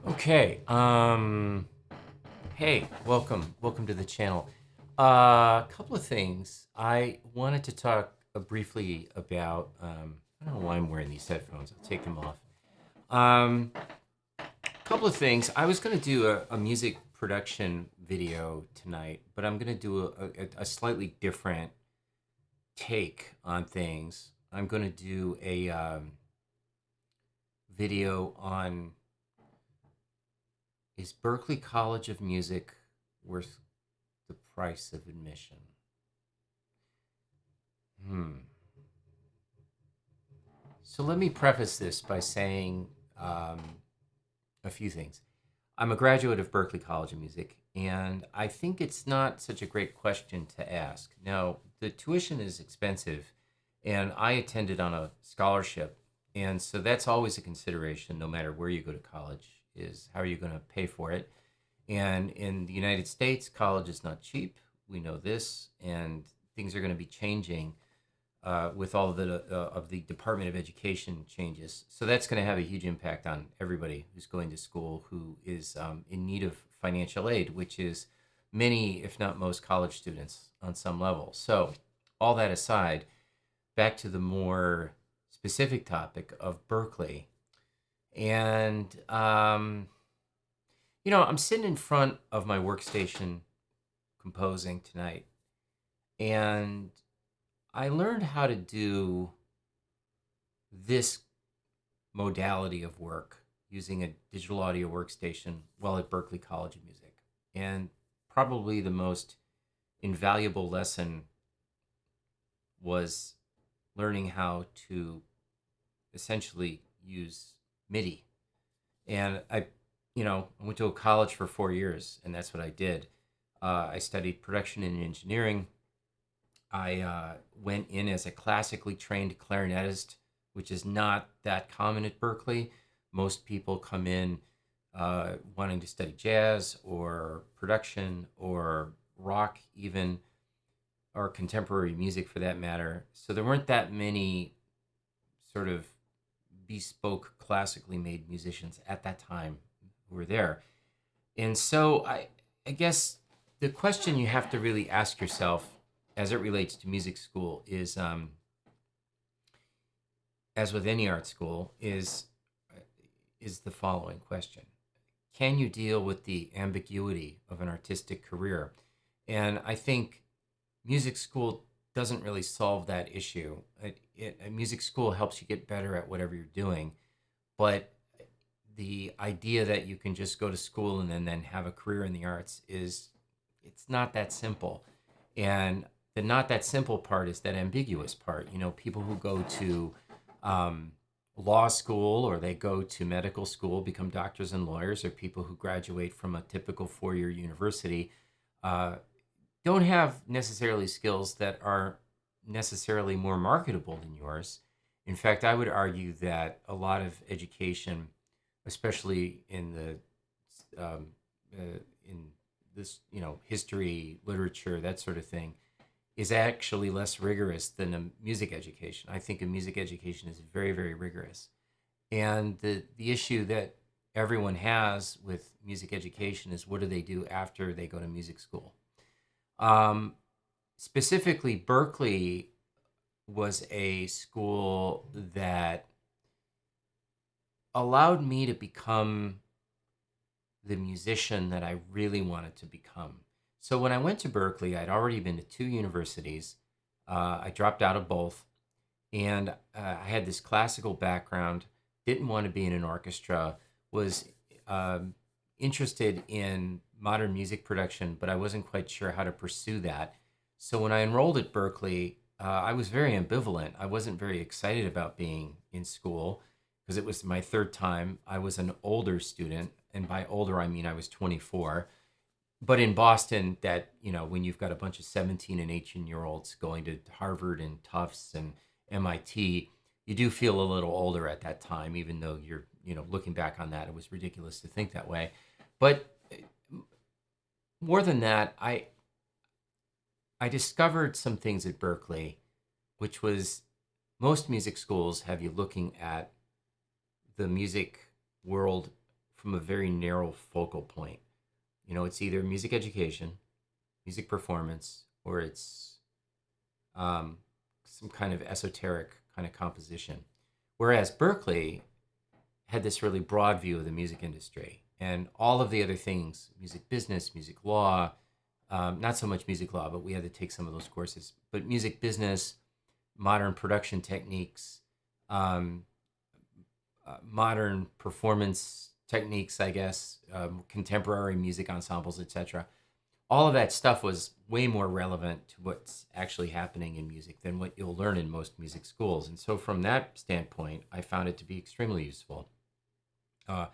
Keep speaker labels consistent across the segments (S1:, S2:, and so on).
S1: Okay. Hey, welcome to the channel. A couple of things. I wanted to talk briefly about. I don't know why I'm wearing these headphones. I'll take them off. Um, couple of things. I was going to do a music production video tonight, but I'm going to do a slightly different take on things. I'm going to do a video on, is Berklee College of Music worth the price of admission? Hmm. So let me preface this by saying a few things. I'm a graduate of Berklee College of Music, and I think it's not such a great question to ask. Now, the tuition is expensive, and I attended on a scholarship, and so that's always a consideration no matter where you go to college, is how are you going to pay for it? And in the United States, college is not cheap. We know this, and things are going to be changing with all of the Department of Education changes. So that's going to have a huge impact on everybody who's going to school who is in need of financial aid, which is many, if not most, college students on some level. So all that aside, back to the more specific topic of Berklee. And, I'm sitting in front of my workstation composing tonight, and I learned how to do this modality of work using a digital audio workstation while at Berklee College of Music. And probably the most invaluable lesson was learning how to essentially use MIDI. And I went to a college for 4 years, and that's what I did. I studied production and engineering. I went in as a classically trained clarinetist, which is not that common at Berklee. Most people come in wanting to study jazz or production or rock, even, or contemporary music for that matter. So there weren't that many sort of bespoke, classically made musicians at that time who were there. And so I guess the question you have to really ask yourself as it relates to music school is, as with any art school, is the following question: can you deal with the ambiguity of an artistic career? And I think music school doesn't really solve that issue. A music school helps you get better at whatever you're doing, but the idea that you can just go to school and then have a career in the arts it's not that simple. And the not that simple part is that ambiguous part. People who go to law school, or they go to medical school, become doctors and lawyers, or people who graduate from a typical 4-year university, don't have necessarily skills that are necessarily more marketable than yours. In fact, I would argue that a lot of education, especially in in this, history, literature, that sort of thing, is actually less rigorous than a music education. I think a music education is very, very rigorous. And the issue that everyone has with music education is, what do they do after they go to music school? Um, Specifically, Berklee was a school that allowed me to become the musician that I really wanted to become. So when I went to Berklee, I'd already been to 2 universities. I dropped out of both, and I had this classical background, didn't want to be in an orchestra, was interested in modern music production, but I wasn't quite sure how to pursue that. So when I enrolled at Berklee, I was very ambivalent. I wasn't very excited about being in school because it was my third time. I was an older student, and by older, I mean I was 24. But in Boston, that, when you've got a bunch of 17 and 18-year-olds going to Harvard and Tufts and MIT, you do feel a little older at that time, even though you're, looking back on that, it was ridiculous to think that way. But more than that, I discovered some things at Berklee, which was, most music schools have you looking at the music world from a very narrow focal point. It's either music education, music performance, or it's um, some kind of esoteric kind of composition. Whereas Berklee had this really broad view of the music industry and all of the other things, music business, music law, not so much music law, but we had to take some of those courses, but music business, modern production techniques, um, modern performance techniques, I guess, contemporary music ensembles, etc. All of that stuff was way more relevant to what's actually happening in music than what you'll learn in most music schools. And so, from that standpoint, I found it to be extremely useful. Uh,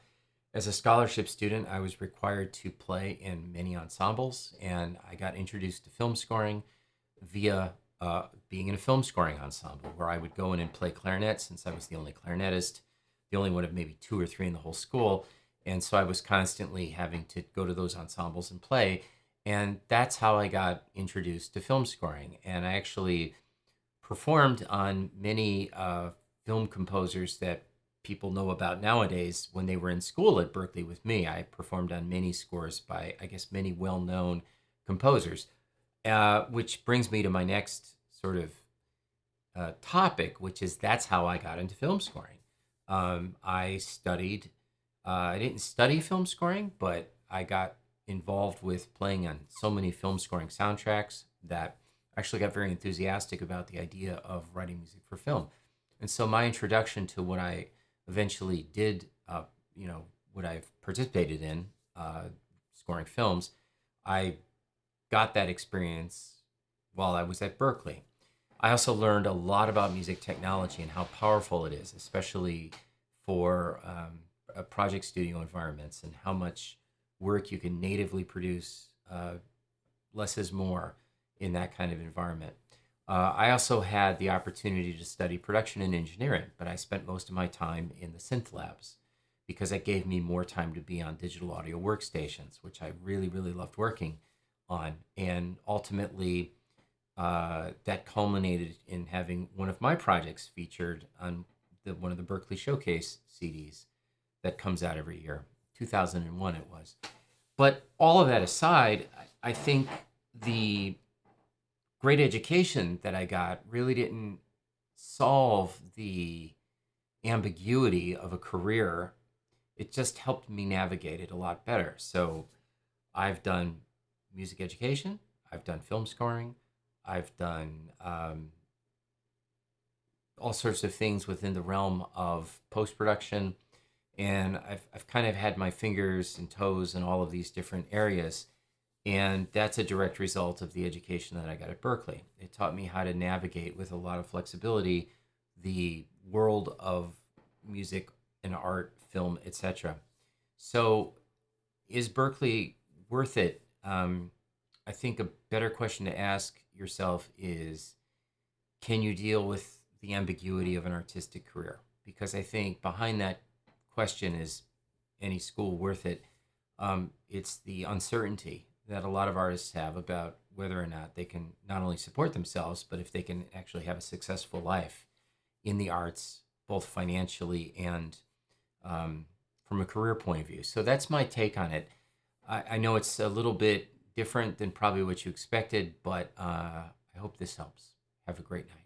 S1: as a scholarship student, I was required to play in many ensembles, and I got introduced to film scoring via being in a film scoring ensemble where I would go in and play clarinet since I was the only clarinetist, the only one of maybe two or three in the whole school. And so I was constantly having to go to those ensembles and play. And that's how I got introduced to film scoring. And I actually performed on many film composers that people know about nowadays when they were in school at Berklee with me. I performed on many scores by, I guess, many well known composers, which brings me to my next sort of topic, which is that's how I got into film scoring. I didn't study film scoring, but I got involved with playing on so many film scoring soundtracks that I actually got very enthusiastic about the idea of writing music for film. And so my introduction to what I eventually did, what I've participated in, scoring films, I got that experience while I was at Berklee. I also learned a lot about music technology and how powerful it is, especially for project studio environments, and how much work you can natively produce. Less is more in that kind of environment. I also had the opportunity to study production and engineering, but I spent most of my time in the synth labs because that gave me more time to be on digital audio workstations, which I really, really loved working on. And ultimately, that culminated in having one of my projects featured on one of the Berklee Showcase CDs that comes out every year. 2001 it was. But all of that aside, I think the great education that I got really didn't solve the ambiguity of a career. It just helped me navigate it a lot better. So I've done music education, I've done film scoring, I've done all sorts of things within the realm of post production, and I've kind of had my fingers and toes in all of these different areas. And that's a direct result of the education that I got at Berklee. It taught me how to navigate with a lot of flexibility the world of music and art, film, etc. So, is Berklee worth it? I think a better question to ask yourself is, can you deal with the ambiguity of an artistic career? Because I think behind that question is any school worth it? It's the uncertainty that a lot of artists have about whether or not they can not only support themselves, but if they can actually have a successful life in the arts, both financially and from a career point of view. So that's my take on it. I know it's a little bit different than probably what you expected, but I hope this helps. Have a great night.